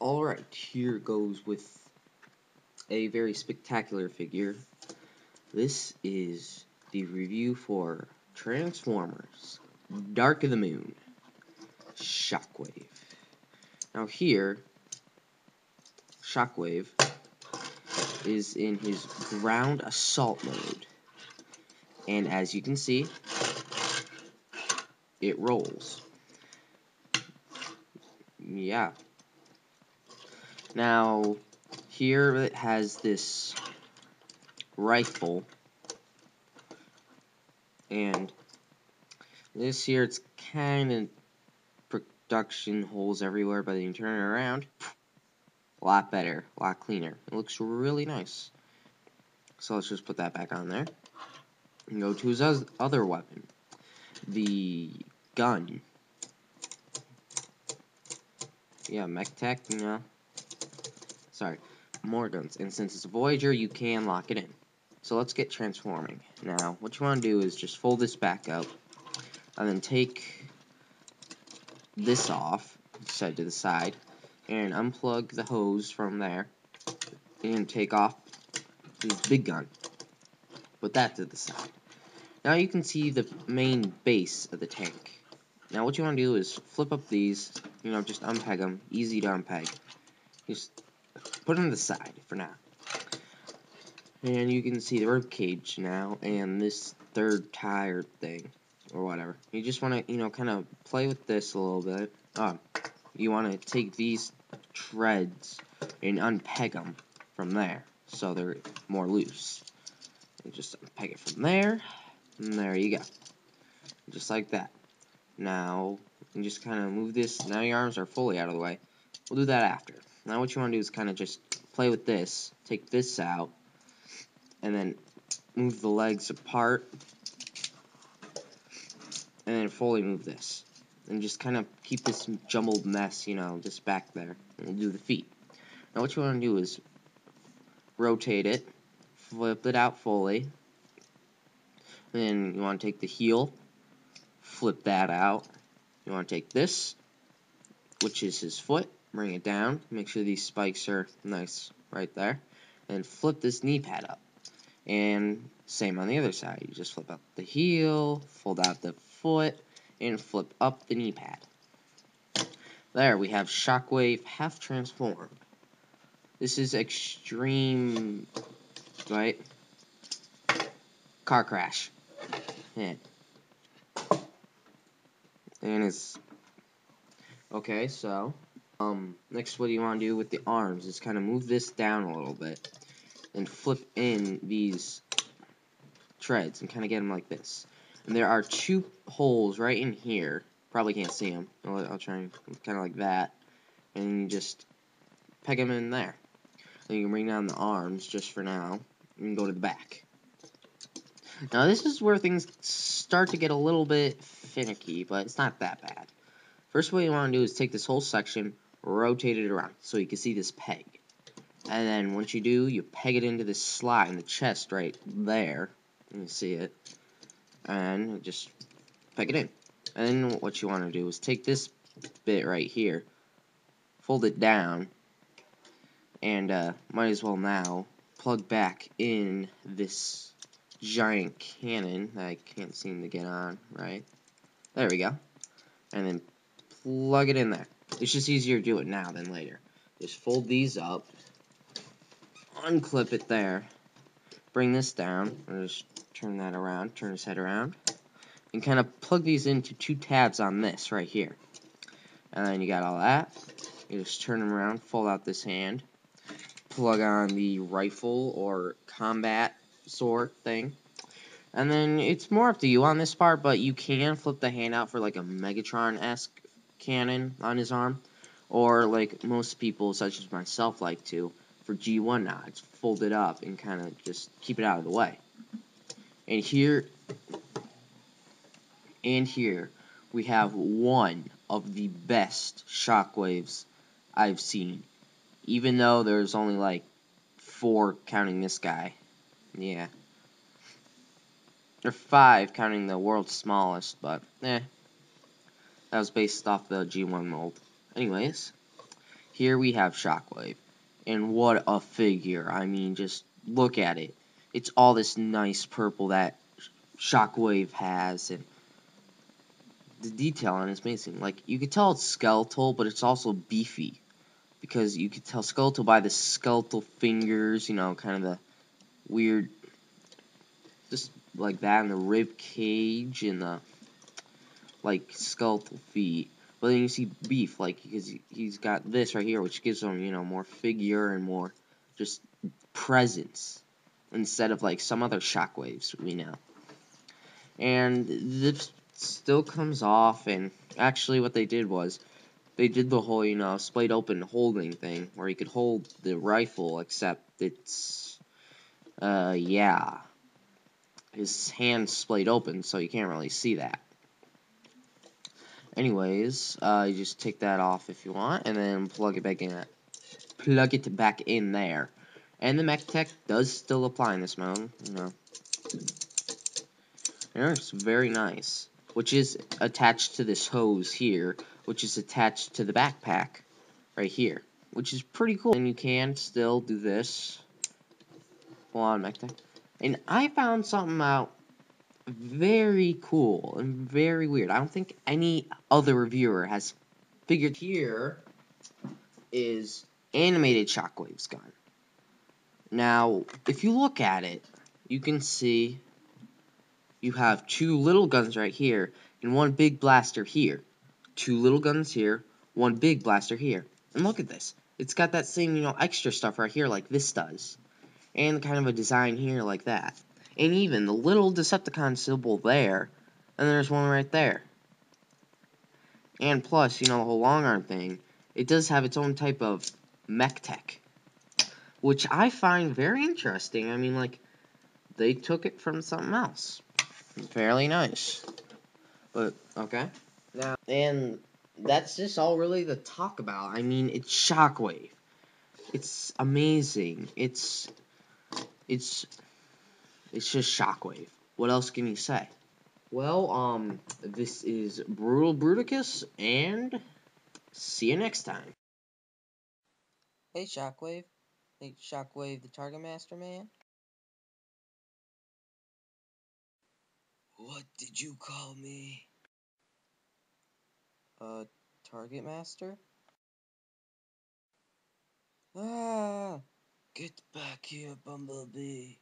Alright, here goes with a very spectacular figure. This is the review for Transformers Dark of the Moon Shockwave. Now here, Shockwave is in his ground assault mode. And as you can see, it rolls. Yeah. Now, here it has this rifle, and this here, it's kind of production holes everywhere, but then you turn it around, a lot better, a lot cleaner. It looks really nice. So let's just put that back on there and go to his other weapon, the gun. Yeah, mech tech, you know. Sorry, more guns. And since it's a Voyager, you can lock it in. So let's get transforming. Now, what you want to do is just fold this back up, and then take this off, set to the side, and unplug the hose from there, and take off this big gun. Put that to the side. Now you can see the main base of the tank. Now what you want to do is flip up these, just unpeg them, easy to unpeg. Just put them to the side for now. And you can see the rib cage now, and this third tire thing, or whatever. You just want to, kind of play with this a little bit. You want to take these treads and unpeg them from there, so they're more loose. And just unpeg it from there, and there you go. Just like that. Now, you just kind of move this. Now your arms are fully out of the way. We'll do that after. Now what you want to do is kind of just play with this, take this out, and then move the legs apart, and then fully move this. And just kind of keep this jumbled mess, just back there. And we'll do the feet. Now what you want to do is rotate it, flip it out fully, and then you want to take the heel, flip that out. You want to take this, which is his foot, bring it down, make sure these spikes are nice right there, and flip this knee pad up. And same on the other side. You just flip up the heel, fold out the foot, and flip up the knee pad. There, we have Shockwave half transformed. This is extreme, right? Car crash. Yeah. And it's okay. So, next, what do you want to do with the arms? Is kind of move this down a little bit, and flip in these treads and kind of get them like this. And there are two holes right in here. Probably can't see them. I'll try and kind of like that, and you just peg them in there. Then you can bring down the arms just for now, and go to the back. Now this is where things start to get a little bit finicky, but it's not that bad. First, what you want to do is take this whole section, rotate it around so you can see this peg. And then once you do, you peg it into this slot in the chest right there. You can see it. And just peg it in. And then what you want to do is take this bit right here, fold it down, and might as well now plug back in this giant cannon that I can't seem to get on, right? There we go. And then plug it in there. It's just easier to do it now than later. Just fold these up, unclip it there, bring this down, and just turn that around, turn his head around, and kind of plug these into two tabs on this right here. And then you got all that. You just turn them around, fold out this hand, plug on the rifle or combat sword thing. And then it's more up to you on this part, but you can flip the hand out for like a Megatron-esque cannon on his arm. Or like most people, such as myself, like to, for G1 nods, fold it up and kind of just keep it out of the way. And here we have one of the best Shockwaves I've seen. Even though there's only like 4 counting this guy. Yeah. Or 5 counting the world's smallest, but that was based off the G1 mold. Anyways, here we have Shockwave. And what a figure. I mean, just look at it. It's all this nice purple that Shockwave has, and the detail on it's amazing. Like, you could tell it's skeletal, but it's also beefy. Because you could tell skeletal by the skeletal fingers, you know, kind of the weird, just like that, and the rib cage, and the, like, skeletal feet. But then you see beef, like, because he's got this right here, which gives him, you know, more figure and more just presence, instead of, like, some other Shockwaves we know. And this still comes off, and actually what they did was, they did the whole, you know, splayed open holding thing, where you could hold the rifle, except it's, yeah. His hand's splayed open, so you can't really see that. Anyways, you just take that off if you want, and then plug it back in. Plug it back in there. And the mech tech does still apply in this mode, you know. And it's very nice, which is attached to this hose here, which is attached to the backpack right here, which is pretty cool. And you can still do this. Hold on, mech tech. And I found something out very cool and very weird. I don't think any other reviewer has figured. Here is animated Shockwave's gun. Now, if you look at it, you can see you have two little guns right here and one big blaster here. Two little guns here, one big blaster here. And look at this. It's got that same, you know, extra stuff right here like this does. And kind of a design here like that. And even the little Decepticon symbol there, and there's one right there. And plus, you know, the whole long arm thing, it does have its own type of mech tech, which I find very interesting. I mean, like, they took it from something else. Fairly nice. But, okay. Now, and that's just all really to talk about. I mean, it's Shockwave. It's amazing. It's just Shockwave. What else can you say? Well, this is Bruticus, and see you next time. Hey, Shockwave. Hey, Shockwave, the Target Master man. What did you call me? Target Master? Ah! Get back here, Bumblebee.